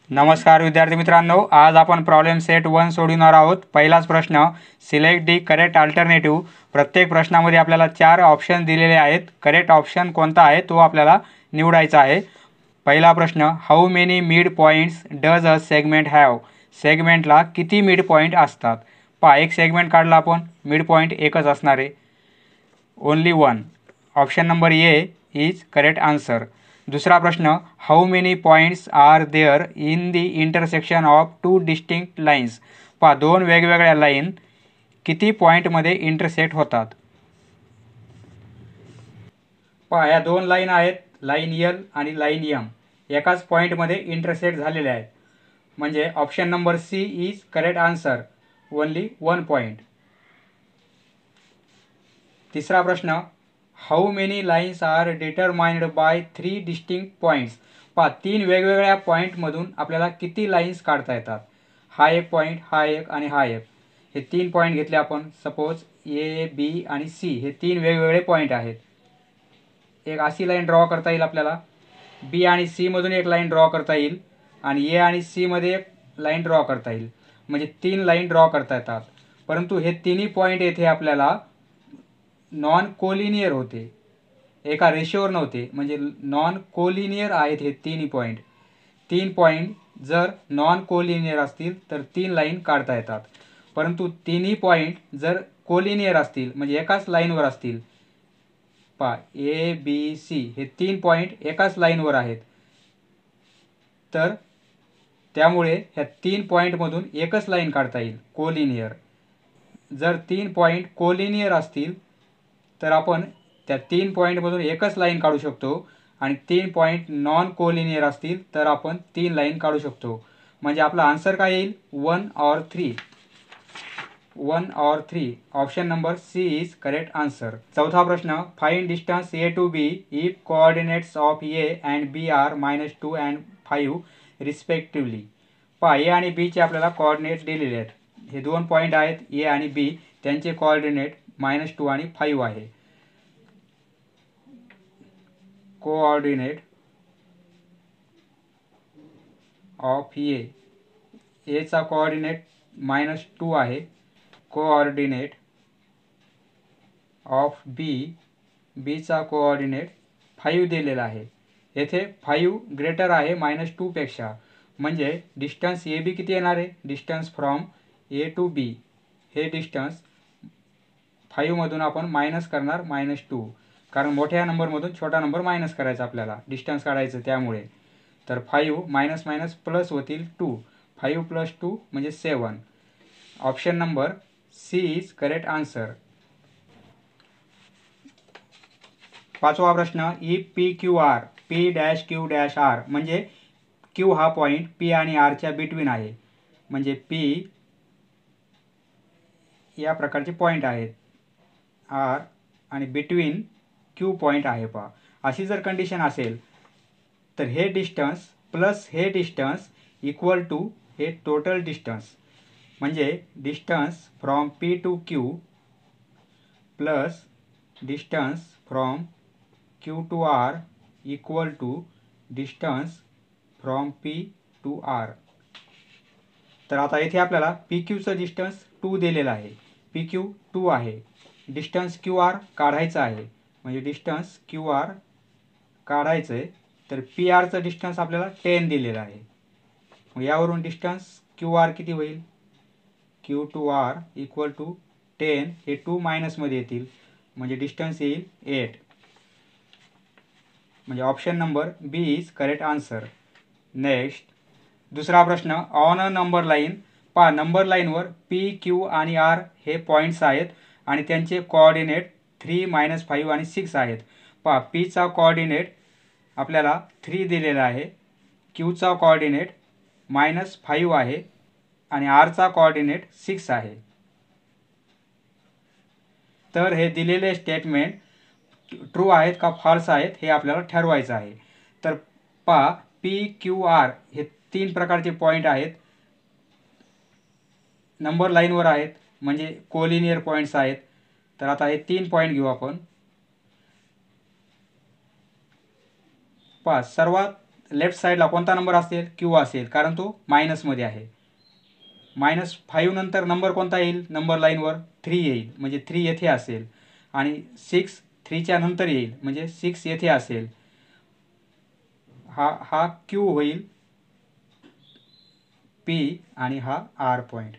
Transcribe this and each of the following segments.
नमस्कार विद्यार्थी मित्रांनो, आज आपण प्रॉब्लेम सेट 1 सोडवणार आहोत। पहिलाच प्रश्न, सिलेक्ट दी करेक्ट अल्टरनेटिव्ह। प्रत्येक प्रश्नामध्ये आपल्याला 4 ऑप्शन दिलेले आहेत। करेक्ट ऑप्शन कोणता आहे तो आपल्याला निवडायचा आहे। पहिला प्रश्न, how many mid points does a segment have. सेगमेंटला किती मिड पॉइंट असतात? पहा, एक सेगमेंट काढला आपण, मिड पॉइंट एकच असणार आहे, only one. Option number a is correct answer. दूसरा प्रश्न, how many points are there in the intersection of two distinct lines. पहा, दोन वेगवेगळ्या लाईन किती पॉईंटमध्ये इंटरसेक्ट होतात? पहा, या दोन लाईन आहेत, लाईन एल आणि लाईन एम, एकाच पॉईंटमध्ये इंटरसेक्ट झालेले आहेत, म्हणजे option number C is correct answer, only one point. तिसरा प्रश्न, how many lines are determined by 3 distinct points. पहा, 3 वेगवेगळ्या पॉईंटमधून आपल्याला किती लाईन्स काढता येतात? हा एक पॉईंट, हा एक आणि हा एक, हे 3 पॉईंट घेतले आपण। सपोज ए, बी आणि सी हे 3 वेगवेगळे पॉईंट आहेत। एक अशी लाईन ड्रॉ करता येईल आपल्याला, बी आणि सी मधून एक लाईन ड्रॉ करता येईल, आणि ए आणि सी मध्ये एक लाईन ड्रॉ करता येईल, म्हणजे 3 लाईन ड्रॉ करता येतात। परंतु हे तिन्ही पॉईंट येथे आपल्याला नॉन कोलिनियर होते, एका रेषेवर नव्हते, म्हणजे नॉन कोलिनियर आहेत हे तिन्ही पॉईंट। 3 पॉईंट जर नॉन कोलिनियर असतील तर 3 लाईन काढता येतात, परंतु तिन्ही पॉईंट जर कोलिनियर असतील म्हणजे एकाच लाईनवर असतील, पहा ए, बी, सी हे 3 पॉईंट एकाच लाईनवर आहेत, तर त्यामुळे ह्या 3 पॉईंटमधून एकच लाईन काढता येईल, कोलिनियर। जर 3 पॉईंट कोलिनियर असतील तर आपण त्या 3 पॉईंटमधून एकच लाईन काढू शकतो, आणि 3 पॉईंट नॉन कोलिनियर असतील तर आपण 3 लाईन काढू शकतो, म्हणजे आपला आन्सर काय येईल? 1 और 3। 1 और 3, option number C is correct answer. चौथा प्रश्न, find distance A to B if coordinates of A and B are -2 and 5 respectively. पहा, ए आणि बी चे आपल्याला कोऑर्डिनेट दिलेले आहेत, हे दोन पॉईंट आहेत ए आणि बी, त्यांचे कोऑर्डिनेट -2 आणि 5 आहे। कोऑर्डिनेट ऑफ ए चा कोऑर्डिनेट -2 आहे, कोऑर्डिनेट ऑफ बी चा कोऑर्डिनेट 5 दिलेला आहे। येथे 5 ग्रेटर आहे -2 पेक्षा, म्हणजे डिस्टन्स ए बी किती येणार आहे? डिस्टन्स फ्रॉम ए टू बी, हे डिस्टन्स 5 मधून आपण मायनस करणार -2, कारण मोठ्या नंबरमधून छोटा नंबर मायनस करायचा आपल्याला, डिस्टन्स काढायचं त्यामुळे। तर 5 मायनस मायनस प्लस होतील 2, 5 + 2 म्हणजे 7। Option number C is correct answer. पाचवा प्रश्न, if P Q R P'Q' म्हणजे क्यू हा पॉईंट पी आणि आरच्या बिटवीन आहे, म्हणजे पी या प्रकारचे पॉईंट आहेत आर आणि बिटवीन क्यू पॉईंट आहे। पहा, अशी जर कंडिशन असेल तर हे डिस्टन्स प्लस हे डिस्टन्स इक्वल टू हे टोटल डिस्टन्स, म्हणजे distance from P to Q plus distance from Q to R equal to distance from P to R. तर आता इथे आपल्याला पी क्यूचं डिस्टन्स 2 दिलेलं आहे, पी क्यू 2 आहे, डिस्टन्स क्यू आर काढायचं आहे, म्हणजे डिस्टन्स क्यू आर काढायचं आहे, तर पी आरचं डिस्टन्स आपल्याला 10 दिलेलं आहे। मग यावरून डिस्टन्स क्यू आर किती होईल? Q to R equal to 10, हे 2 मायनसमध्ये येतील, म्हणजे डिस्टन्स येईल 8, म्हणजे option number B is correct answer. Next दुसरा प्रश्न, ऑन अ नंबर लाईन। पहा, नंबर लाईनवर पी, क्यू आणि आर हे पॉईंट्स आहेत आणि त्यांचे कोऑर्डिनेट 3, -5 आणि 6 आहेत। पहा, पीचा कोऑर्डिनेट आपल्याला 3 दिलेला आहे, क्यूचा कोऑर्डिनेट -5 आहे आणि आरचा कोऑर्डिनेट 6 आहे। तर हे दिलेले स्टेटमेंट ट्रू आहेत का फॉल्स आहेत हे आपल्याला ठरवायचं आहे। तर पहा, पी, क्यू, आर हे 3 प्रकारचे पॉईंट आहेत, नंबर लाईनवर आहेत, म्हणजे कोलिनियर पॉईंट्स आहेत। तर आता हे 3 पॉईंट घेऊ आपण। पहा, सर्वात लेफ्ट साईडला कोणता नंबर असेल? क्यू असेल, कारण तो मायनसमध्ये आहे. -5 नंतर नंबर कोणता येईल? नंबर लाईनवर 3 येईल, म्हणजे 3 येथे असेल. आणि 6 3च्या नंतर येईल, म्हणजे 6 येथे असेल. हा क्यू होईल P आणि हा R पॉईंट.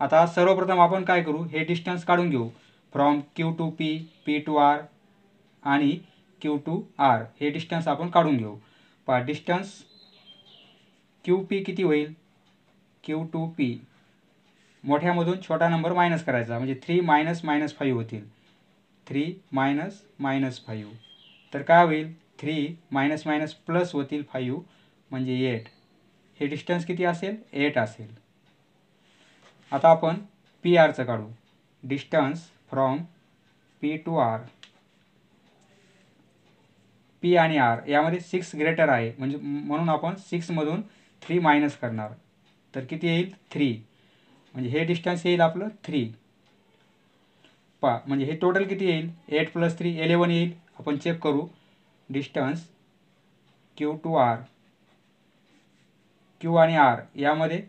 आता सर्वप्रथम आपण काय करू? हे डिस्टन्स काढून घेऊ. From Q to P, P to R आणि Q टू R हे डिस्टन्स आपण काढून घेऊ. पहा डिस्टन्स QP किती होईल? Q टू P मोठ्यामधून छोटा नंबर मायनस करायचा, म्हणजे 3 -5 होतील. 3 -5 तर काय होईल? 3 प्लस होतील 5 म्हणजे 8. हे डिस्टन्स किती असेल? 8 असेल. आता आपण PR काढू. Distance from P to R. P आणि R यामध्ये 6 ग्रेटर आहे, म्हणजे म्हणून आपण 6मधून 3 मायनस करणार. तर किती येईल? 3. म्हणजे हे डिस्टन्स येईल आपलं 3. म्हणजे हे टोटल किती येईल? 8 + 3 11 येईल. आपण चेक करू. Distance Q to R. Q आणि R यामध्ये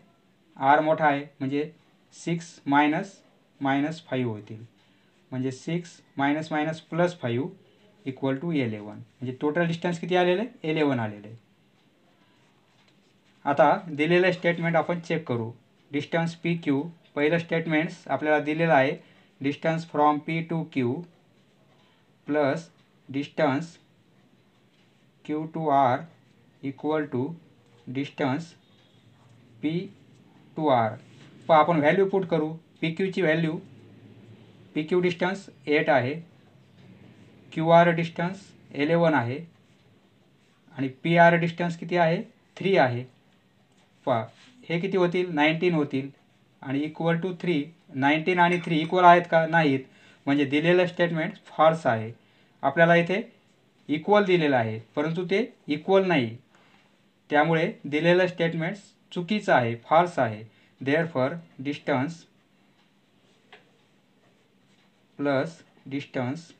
R मोठा आहे, म्हणजे 6 -5 होतील. म्हणजे 6 -+ 5 = 11. म्हणजे टोटल डिस्टन्स किती आलेलं आहे? 11 आलेलं आहे. आता दिलेलं स्टेटमेंट आपण चेक करू. Distance PQ. पहिलं स्टेटमेंट्स आपल्याला दिलेलं आहे. Distance from P to Q plus distance Q to R = distance P to R. आपण व्हॅल्यू पुट करू. PQची व्हॅल्यू, PQ डिस्टन्स 8 आहे, QR डिस्टन्स 11 आहे आणि PR डिस्टन्स किती आहे? 3 आहे. हे किती होतील? 19 होतील आणि =3. 19 आणि 3 इक्वल आहेत का? नाहीत. म्हणजे दिलेलं स्टेटमेंट फॉल्स आहे. आपल्याला इथे इक्वल दिलेलं आहे, परंतु ते इक्वल नाही. त्यामुळे दिलेलं स्टेटमेंट चुकीचं आहे, फॉल्स आहे. Therefore distance plus distance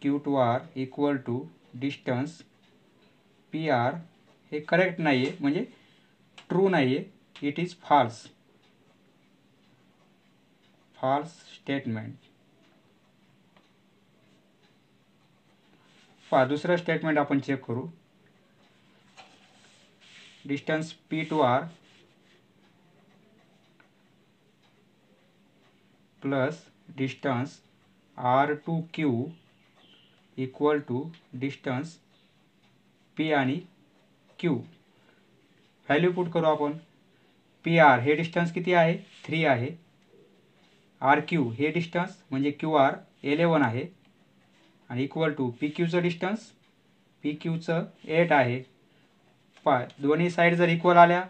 Q to R = distance PR हे करेक्ट नाही आहे, म्हणजे ट्रू नाही आहे. It is false statement. दुसरं स्टेटमेंट आपण चेक करू. Distance P to R plus distance R to Q = distance P आणि Q. व्हॅल्यू पुट करू आपण. PR हे डिस्टन्स किती आहे? 3 आहे. RQ हे डिस्टन्स म्हणजे QR 11 आहे आणि PQचं डिस्टन्स, PQचं 8 आहे. दोन्ही साईड जर इक्वल आल्या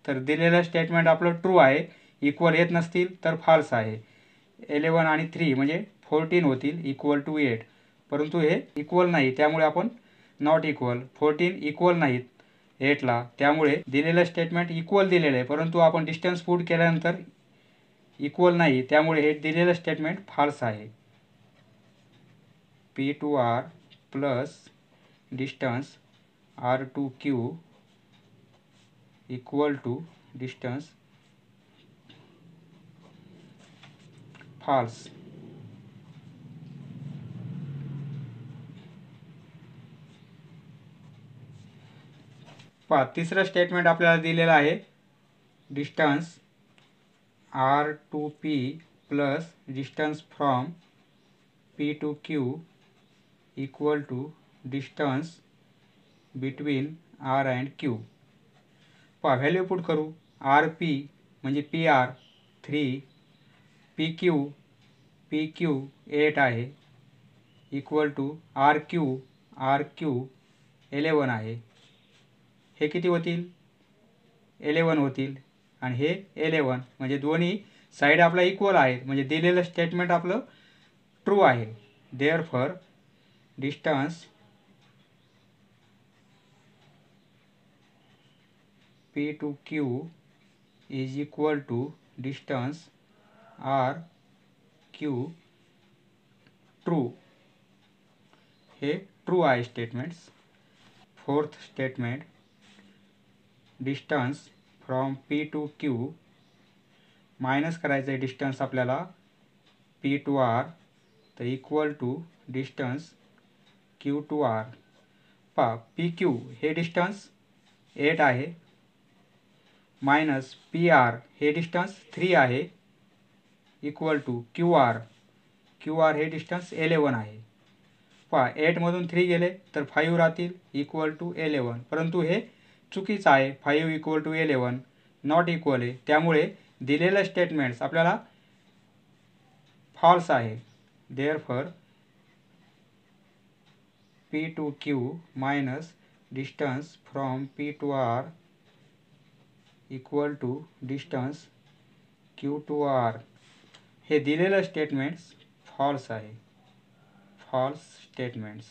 तर दिलेलं स्टेटमेंट आपलं ट्रू आहे. इक्वल येत नसतील तर फॉल्स आहे. 11 आणि 3 म्हणजे 14 होतील =8. परंतु हे इक्वल नाही, त्यामुळे आपण नॉट इक्वल. 14 इक्वल नाहीत 8ला, त्यामुळे दिलेलं स्टेटमेंट इक्वल दिलेलं आहे, परंतु आपण डिस्टन्स पुट केल्यानंतर इक्वल नाही, त्यामुळे हे दिलेलं स्टेटमेंट फॉल्स आहे. P to R plus distance R to Q = distance false. तिसरं स्टेटमेंट आपल्याला दिलेलं आहे. Distance R to P plus distance from P to Q = distance between R and Q. Value put करू. RP म्हणजे PR 3, PQ 8 आहे RQ 11 आहे. हे किती होतील? 11 होतील आणि हे 11, म्हणजे दोन्ही साईड आपला इक्वल आहेत, म्हणजे दिलेलं स्टेटमेंट आपलं ट्रू आहे. Therefore distance P to Q = distance RQ true. हे ट्रू आहे statements. Fourth statement, distance from P to Q minus करायचं आहे डिस्टन्स आपल्याला P टू R, तर equal to distance Q to R. पहा PQ हे डिस्टन्स 8 आहे मायनस PR हे डिस्टन्स 3 आहे इक्वल टू QR हे डिस्टन्स 11 आहे. पहा 8 मधून 3 गेले तर 5 राहतील इक्वल टू 11, परंतु हे चुकीचं आहे. 5 इक्वल टू 11 नॉट इक्वल आहे, त्यामुळे दिलेलं स्टेटमेंट्स आपल्याला फॉल्स आहे. Therefore P to Q minus distance from P to R equal to distance Q to R हे दिलेलं स्टेटमेंट्स फॉल्स आहे. False statements.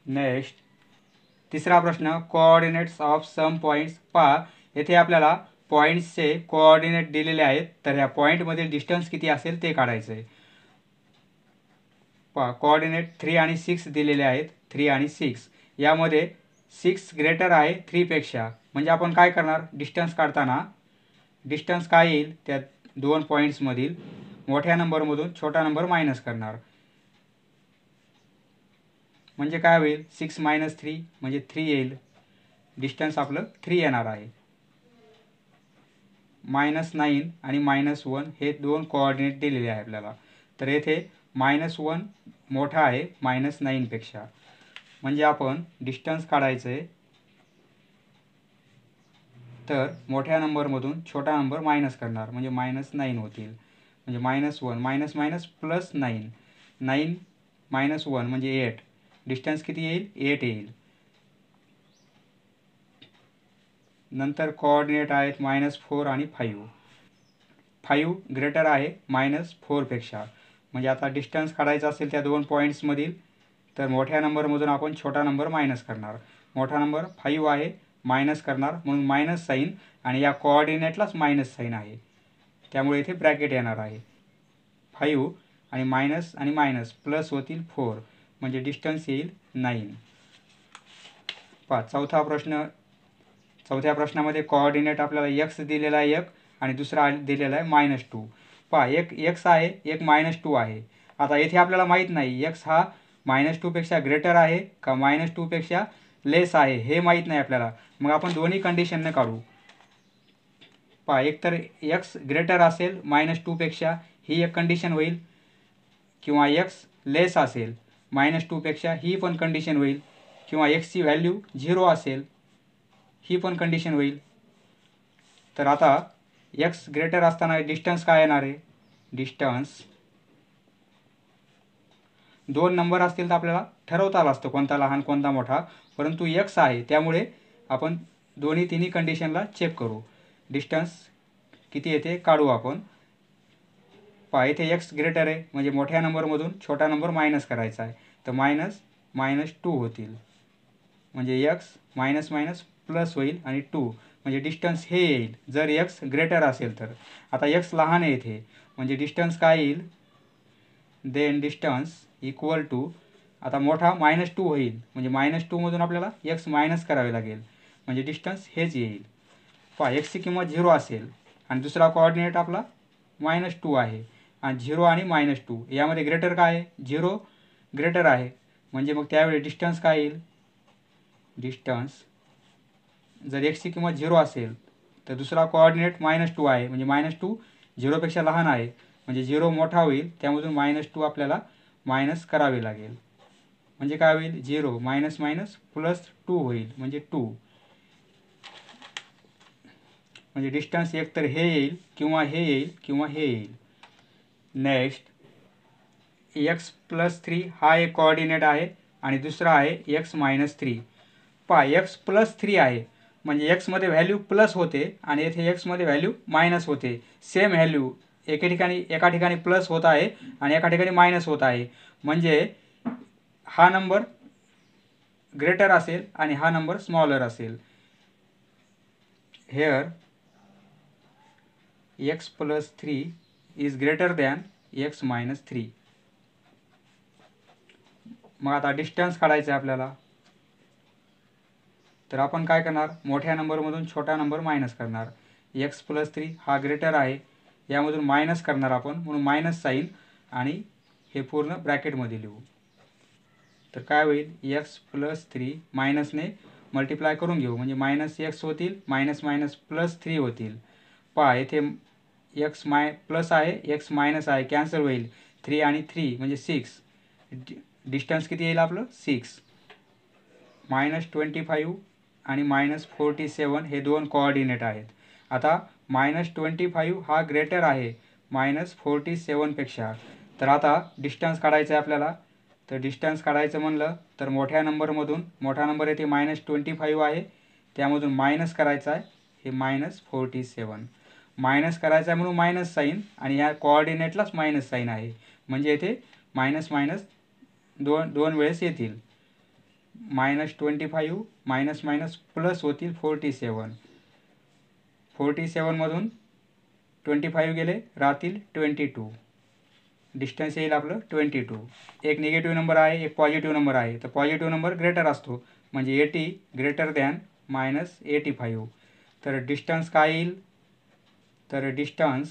नेक्स्ट तिसरा प्रश्न, कोऑर्डिनेट्स ऑफ सम पॉईंट्स. पहा येथे आपल्याला पॉईंट्सचे कोऑर्डिनेट दिलेले आहेत, तर ह्या पॉईंटमधील डिस्टन्स किती असेल ते काढायचं आहे. पहा कोऑर्डिनेट 3 आणि 6 दिलेले आहेत. 3 आणि 6 यामध्ये 6 ग्रेटर आहे 3 पेक्षा, म्हणजे आपण काय करणार, डिस्टन्स काढताना डिस्टन्स काय येईल त्या दोन पॉईंट्समधील मोठ्या नंबरमधून छोटा नंबर मायनस करणार. म्हणजे काय होईल, 6 मायनस 3 म्हणजे 3 येईल. डिस्टन्स आपलं 3 येणार आहे. -9 आणि -1 हे दोन कोऑर्डिनेट दिलेले आहे आपल्याला, तर येथे -1 मोठा आहे -9 पेक्षा, म्हणजे आपण डिस्टन्स काढायचं आहे. तर मोठ्या नंबरमधून छोटा नंबर मायनस करणार, म्हणजे -9 होतील. म्हणजे -1 मायनस मायनस प्लस 9, 9 मायनस 1 म्हणजे 8. डिस्टन्स किती येईल, 8 येईल. नंतर कोऑर्डिनेट आहेत -4 आणि 5. 5 ग्रेटर आहे -4 पेक्षा, म्हणजे आता डिस्टन्स काढायचा असेल त्या दोन पॉईंट्समधील, तर मोठ्या नंबरमधून आपण छोटा नंबर मायनस करणार. मोठा नंबर 5 आहे, मायनस करणार, म्हणून मायनस साईन, आणि या कोऑर्डिनेटलाच मायनस साईन आहे, त्यामुळे इथे ब्रॅकेट येणार आहे. 5 आणि मायनस प्लस होतील 4, म्हणजे डिस्टन्स येईल 9. पहा चौथ्या प्रश्नामध्ये कोऑर्डिनेट आपल्याला x दिलेला आहे 1 आणि दुसरा दिलेला आहे -2. पहा एक x आहे, एक -2 आहे. आता येथे आपल्याला माहीत नाही x हा -2 पेक्षा ग्रेटर आहे का -2 पेक्षा लेस आहे, हे माहीत नाही आपल्याला. मग आपण दोन्ही कंडिशनने काढू. पहा एकतर x ग्रेटर असेल -2 पेक्षा, ही एक कंडिशन होईल, किंवा x लेस असेल -2 पेक्षा, ही पण कंडिशन होईल, किंवा x ची व्हॅल्यू 0 असेल, ही पण कंडिशन होईल. तर आता x ग्रेटर असताना डिस्टन्स काय येणार आहे, डिस्टन्स दोन नंबर असतील तर आपल्याला ठरवता आलं असतं कोणता लहान कोणता मोठा, परंतु x आहे त्यामुळे आपण दोन्ही तिन्ही कंडिशनला चेक करू. डिस्टन्स किती येते काढू आपण. पहा इथे x ग्रेटर आहे, म्हणजे मोठ्या नंबरमधून छोटा नंबर मायनस करायचा आहे, तर -2 होतील, म्हणजे x मायनस प्लस होईल आणि 2, म्हणजे डिस्टन्स हे येईल जर x ग्रेटर असेल तर. आता x लहान आहे इथे, म्हणजे डिस्टन्स काय येईल, देन डिस्टन्स इक्वल टू, आता मोठा -2 होईल, म्हणजे -2 मधून आपल्याला x मायनस करावे लागेल, म्हणजे डिस्टन्स हेच येईल. पहा x ची किंमत 0 असेल आणि दुसरा कोऑर्डिनेट आपला -2 आहे, आणि 0 आणि -2 यामध्ये ग्रेटर काय आहे, 0 ग्रेटर आहे, म्हणजे मग त्यावेळी डिस्टन्स काय येईल, डिस्टन्स जर x ची किंमत 0 असेल तर दुसरा कोऑर्डिनेट -2 आहे, म्हणजे -2 0 पेक्षा लहान आहे, म्हणजे 0 मोठा होईल, त्यामधून -2 आपल्याला मायनस करावे लागेल, म्हणजे काय होईल, 0 मायनस प्लस 2 होईल, म्हणजे 2. म्हणजे डिस्टन्स एक तर हे येईल, किंवा हे येईल, किंवा हे येईल. नेक्स्ट x + 3 हा एक कोऑर्डिनेट आहे, आणि दुसरा आहे x - 3. पहा x + 3 आहे, म्हणजे x मध्ये व्हॅल्यू प्लस होते आणि येथे x मध्ये व्हॅल्यू मायनस होते. सेम व्हॅल्यू एका ठिकाणी प्लस होत आहे आणि एका ठिकाणी मायनस होत आहे, म्हणजे हा नंबर ग्रेटर असेल आणि हा नंबर स्मॉलर असेल. Hair x + 3 is greater than x - 3. मग आता डिस्टन्स काढायचं आहे आपल्याला. तर आपण काय करणार, मोठ्या नंबरमधून छोटा नंबर मायनस करणार. x+3 हा ग्रेटर आहे, यामधून मायनस करणार आपण, म्हणून मायनस साईन आणि हे पूर्ण ब्रॅकेटमध्ये लिहू. तर काय होईल, x+3 मायनसने मल्टिप्लाय करून घेऊ, म्हणजे -x होतील, मायनस मायनस +3 होतील. पहा येथे x प्लस आहे, x मायनस आहे, कॅन्सल होईल. 3 आणि 3 म्हणजे 6. डिस्टन्स किती येईल आपलं, 6. -25 आणि -47 हे दोन कोऑर्डिनेट आहेत. आता -25 हा ग्रेटर आहे -47 पेक्षा. तर आता डिस्टन्स काढायचं आहे आपल्याला. तर डिस्टन्स काढायचं म्हणलं तर मोठ्या नंबरमधून, मोठा नंबर येथे -25 आहे, त्यामधून मायनस करायचा आहे, हे -47 मायनस करायचं आहे म्हणून मायनस साईन, आणि या कोऑर्डिनेटलाच मायनस साईन आहे, म्हणजे येथे मायनस मायनस दोन वेळेस येतील. -25 मायनस मायनस प्लस होतील 47. 47 मधून 25 गेले, राहतील 22. डिस्टन्स येईल आपलं 22. एक निगेटिव्ह नंबर आहे, एक पॉझिटिव्ह नंबर आहे. तर पॉझिटिव्ह नंबर ग्रेटर असतो, म्हणजे 80 ग्रेटर दॅन -85. तर डिस्टन्स काय येईल, तर डिस्टन्स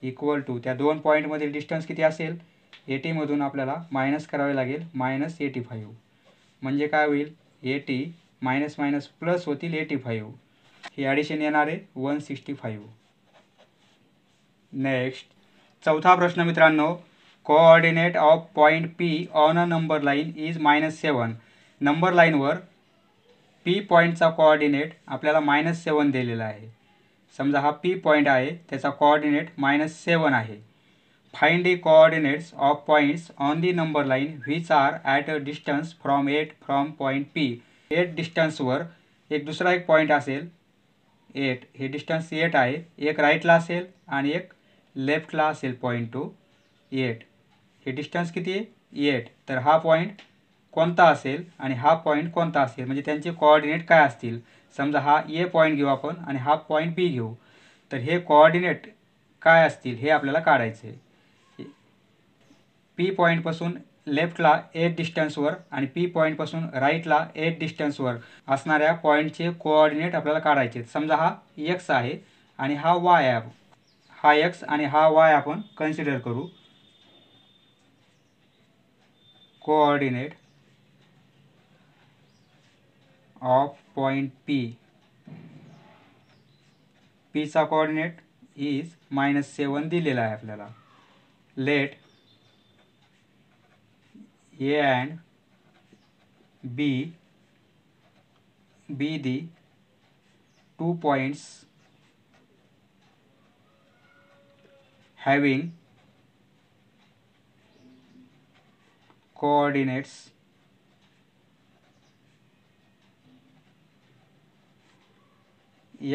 इक्वल टू, त्या दोन पॉईंटमधील डिस्टन्स किती असेल, 80मधून आपल्याला मायनस करावे लागेल -85. म्हणजे काय होईल, 80 मायनस मायनस प्लस होतील 85. हे ॲडिशन येणार आहे 165. नेक्स्ट चौथा प्रश्न मित्रांनो, coordinate of point P on a number line is -7. Number लाईनवर पी पॉईंटचा कोऑर्डिनेट आपल्याला -7 दिलेला आहे. समजा हा पी पॉईंट आहे, त्याचा कोऑर्डिनेट -7 आहे. Find the coordinates of points on the number line which are at a distance from 8 from point P. 8 डिस्टन्सवर दुसरा एक पॉईंट असेल 8, हे डिस्टन्स 8 आहे, एक राईटला असेल आणि एक लेफ्टला असेल पॉईंट टू 8. हे डिस्टन्स किती आहे, 8. तर हा पॉईंट कोणता असेल आणि हा पॉईंट कोणता असेल, म्हणजे त्यांचे कोऑर्डिनेट काय असतील. समजा हा ए पॉईंट घेऊ आपण आणि हा पॉईंट बी घेऊ, तर हे कोऑर्डिनेट काय असतील हे आपल्याला काढायचे. पी पॉईंटपासून लेफ्टला 8 डिस्टन्सवर आणि पी पॉईंटपासून राईटला 8 डिस्टन्सवर असणाऱ्या पॉईंटचे कोऑर्डिनेट आपल्याला काढायचे. समजा हा x आहे आणि हा y आहे, हा x आणि हा y आपण कन्सिडर करू. कोऑर्डिनेट ऑफ पॉईंट पी, पीचा कोऑर्डिनेट इज -7 दिलेला आहे आपल्याला. Let A and B be the 2 points having coordinates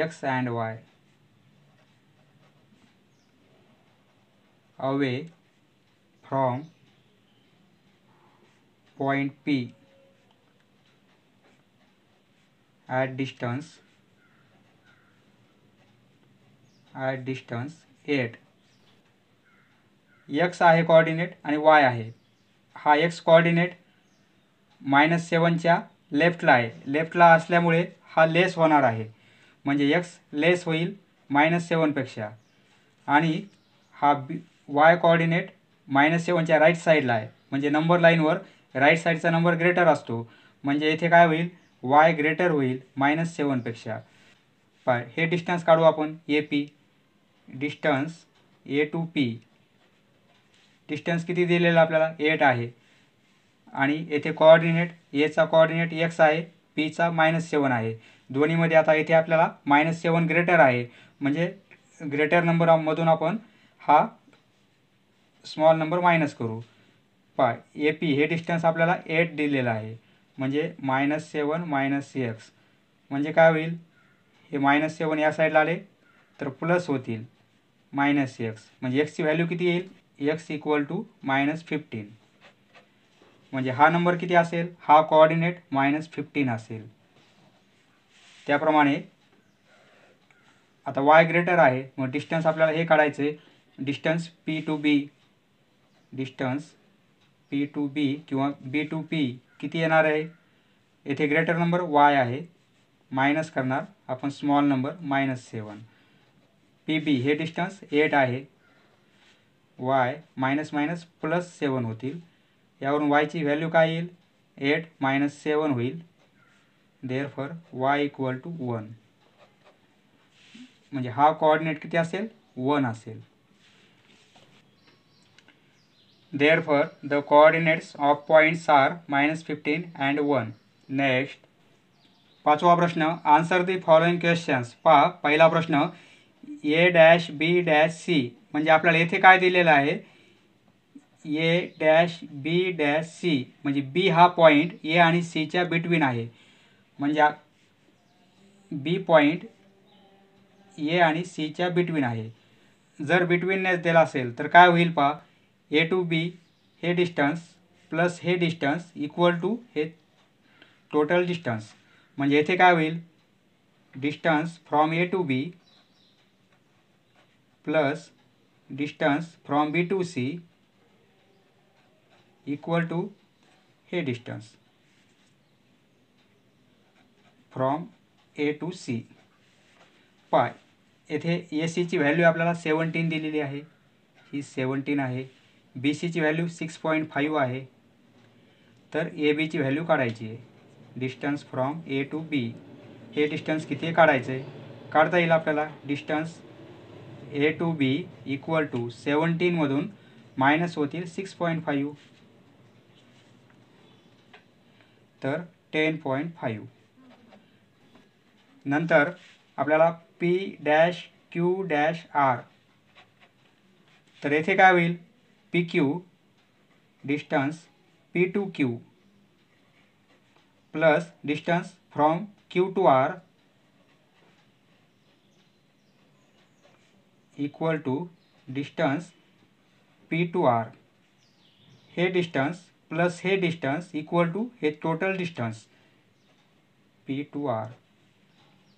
x and y away from point P at distance 8. x आहे कोऑर्डिनेट आणि y आहे. हा x कोऑर्डिनेट -7च्या लेफ्टला आहे, लेफ्टला असल्यामुळे हा लेस होणार आहे, म्हणजे x लेस होईल -7 पेक्षा. आणि हा y कोऑर्डिनेट -7च्या राईट साईडला आहे, म्हणजे नंबर लाईनवर राईट साईडचा नंबर ग्रेटर असतो, म्हणजे येथे काय होईल, y ग्रेटर होईल -7 पेक्षा. हे डिस्टन्स काढू आपण, A P. Distance A to P, distance किती दिलेला आपल्याला, 8 आहे. आणि येथे कोऑर्डिनेट, एचा कोऑर्डिनेट x आहे, पीचा -7 आहे. दोन्हीमध्ये आता येथे आपल्याला -7 ग्रेटर आहे, म्हणजे ग्रेटर नंबरमधून आपण हा स्मॉल नंबर मायनस करू. ए पी हे डिस्टन्स आपल्याला 8 दिलेलं आहे, म्हणजे -7 - x, म्हणजे काय होईल, हे -7 या साईडला आले तर प्लस होतील -x, म्हणजे xची व्हॅल्यू किती येईल, x इक्वल टू -15. म्हणजे हा नंबर किती असेल, हा कोऑर्डिनेट -15 असेल. त्याप्रमाणे आता y ग्रेटर आहे, मग डिस्टन्स आपल्याला हे काढायचे, distance P to B. Distance P to B किंवा B टू P किती येणार आहे? येथे ग्रेटर नंबर y आहे, मायनस करणार आपण स्मॉल नंबर -7. PB हे डिस्टन्स 8 आहे, y मायनस मायनस प्लस 7 होतील. यावरून y ची व्हॅल्यू काय येईल? 8 - 7 होईल. Therefore y equal to 1. म्हणजे हा कोऑर्डिनेट किती असेल? 1 असेल. Therefore, the coordinates of points are -15 and 1. Next, पाचवा प्रश्न. Answer the following questions. पहा, पहिला प्रश्न A-B-C म्हणजे आपल्याला येथे काय दिलेलं आहे? A-B-C म्हणजे B हा पॉईंट A आणि C च्या बिटवीन आहे. म्हणजे B पॉईंट A आणि C च्या बिटवीन आहे. जर बिटवीननेस दिला असेल तर काय होईल पहा? A टू B हे डिस्टन्स प्लस हे डिस्टन्स इक्वल टू हे टोटल डिस्टन्स. म्हणजे येथे काय होईल? Distance from A to B plus distance from B to C equal to हे distance from A to C. पहा, येथे AC ची व्हॅल्यू आपल्याला 17 दिलेली आहे, ही 17 आहे. BC ची व्हॅल्यू 6.5 आहे. तर AB ची व्हॅल्यू काढायची आहे. Distance from A to B हे डिस्टन्स किती काढायचं आहे? काढता येईल आपल्याला. Distance A to B equal to 17 मधून मायनस होतील 6.5, तर 10.5. नंतर आपल्याला P'Q', तर येथे काय होईल? PQ distance P to Q plus distance from Q to R equal to distance P to R. हे डिस्टन्स प्लस हे डिस्टन्स इक्वल टू हे total distance P to R.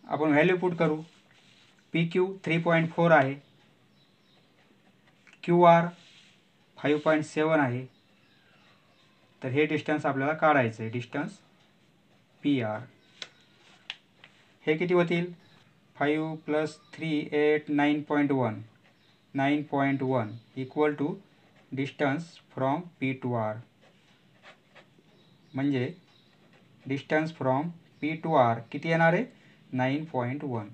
आपण व्हॅल्यू पुट करू. PQ 3.4 आहे, QR 5.7 आहे. तर हे distance आपल्याला काढायचं आहे, डिस्टन्स PR. हे किती होतील? 5 + 3 8 9.1 9.1 equal to distance from P to R. म्हणजे distance from P to R किती येणार आहे? 9.1.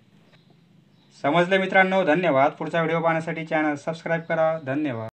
समजले मित्रांनो? धन्यवाद. पुढचा व्हिडिओ पाहण्यासाठी चॅनल सबस्क्राईब करा. धन्यवाद.